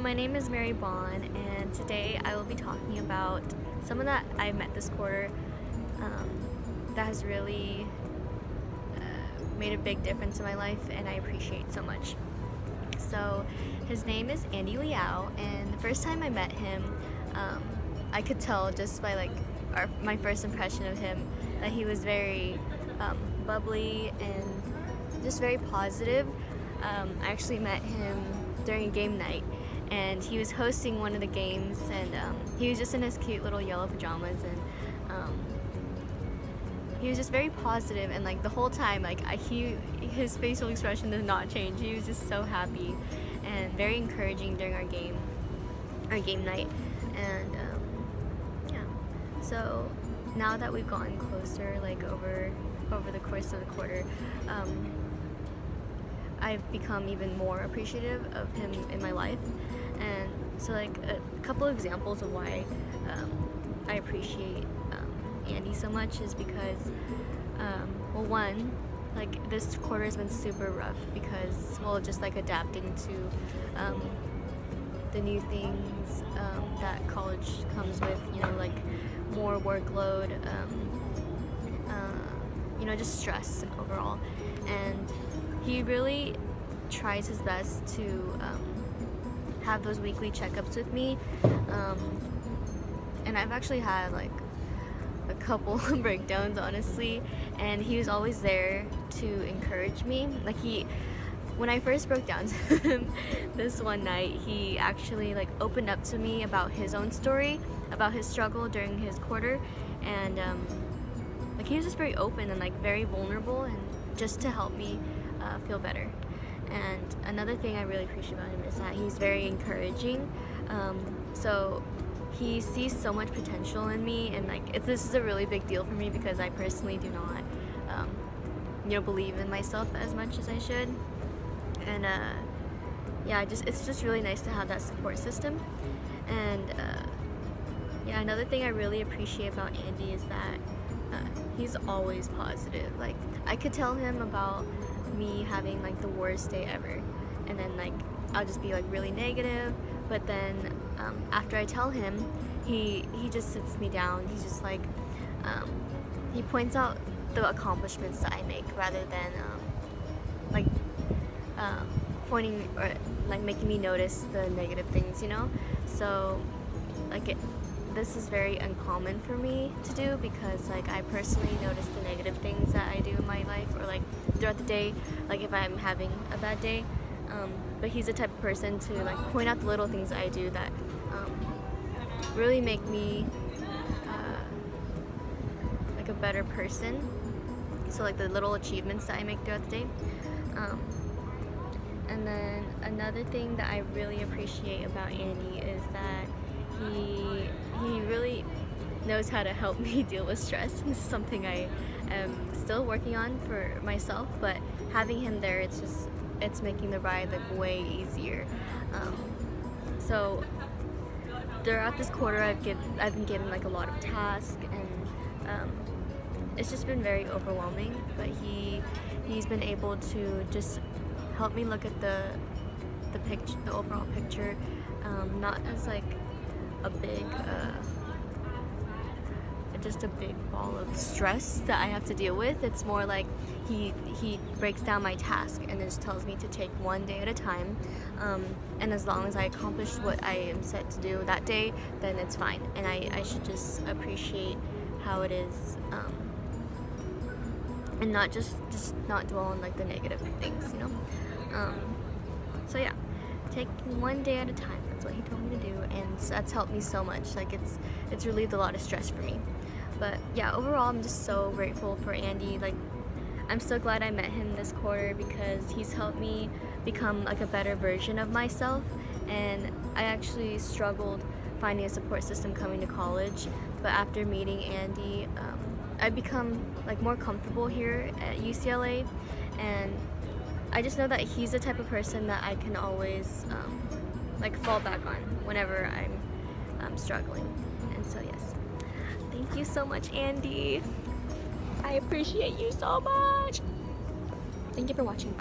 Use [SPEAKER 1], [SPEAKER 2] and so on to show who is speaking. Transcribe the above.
[SPEAKER 1] my name is Mary Bond, and today I will be talking about someone that I met this quarter that has really made a big difference in my life, and I appreciate so much. So his name is Andy Liao, and the first time I met him, I could tell just by my first impression of him that he was very bubbly and just very positive. I actually met him during a game night, and he was hosting one of the games, and he was just in his cute little yellow pajamas, and he was just very positive, and the whole time his facial expression did not change. He was just so happy and very encouraging during our game night. And yeah, so now that we've gotten closer over the course of the quarter, I've become even more appreciative of him in my life. And so a couple of examples of why I appreciate Andy so much is because well, one, this quarter has been super rough because, well, just adapting to the new things that college comes with, more workload, just stress overall. And he really tries his best to have those weekly checkups with me, and I've actually had a couple breakdowns, honestly, and he was always there to encourage me. When I first broke down to him this one night, he actually opened up to me about his own story, about his struggle during his quarter, and he was just very open and very vulnerable, and just to help me feel better. And another thing I really appreciate about him is that he's very encouraging. So he sees so much potential in me, and this is a really big deal for me because I personally do not believe in myself as much as I should. And yeah, it's just really nice to have that support system. And yeah, another thing I really appreciate about Andy is that he's always positive. I could tell him about me having the worst day ever, and then I'll just be really negative, but then after I tell him, he just sits me down. He's just he points out the accomplishments that I make rather than pointing or making me notice the negative things, so this is very uncommon for me to do because I personally notice the negative things that I do in my life, or throughout the day, if I'm having a bad day, but he's the type of person to point out the little things that I do that really make me a better person. So the little achievements that I make throughout the day. And then another thing that I really appreciate about Andy is that he really knows how to help me deal with stress. This is something I am still working on for myself, but having him there, it's making the ride way easier. So throughout this quarter, I've been given a lot of tasks, and it's just been very overwhelming. But he's been able to just help me look at the picture, the overall picture, not as a big just a big ball of stress that I have to deal with. It's more he breaks down my task and just tells me to take one day at a time, and as long as I accomplish what I am set to do that day, then it's fine, and I should just appreciate how it is, and not just not dwell on the negative things, so yeah, take one day at a time. That's what he told me to do, and that's helped me so much. It's relieved a lot of stress for me. But yeah, overall, I'm just so grateful for Andy. I'm so glad I met him this quarter because he's helped me become a better version of myself. And I actually struggled finding a support system coming to college, but after meeting Andy, I've become more comfortable here at UCLA, and I just know that he's the type of person that I can always fall back on whenever I'm struggling. And so yes, thank you so much, Andy. I appreciate you so much. Thank you for watching.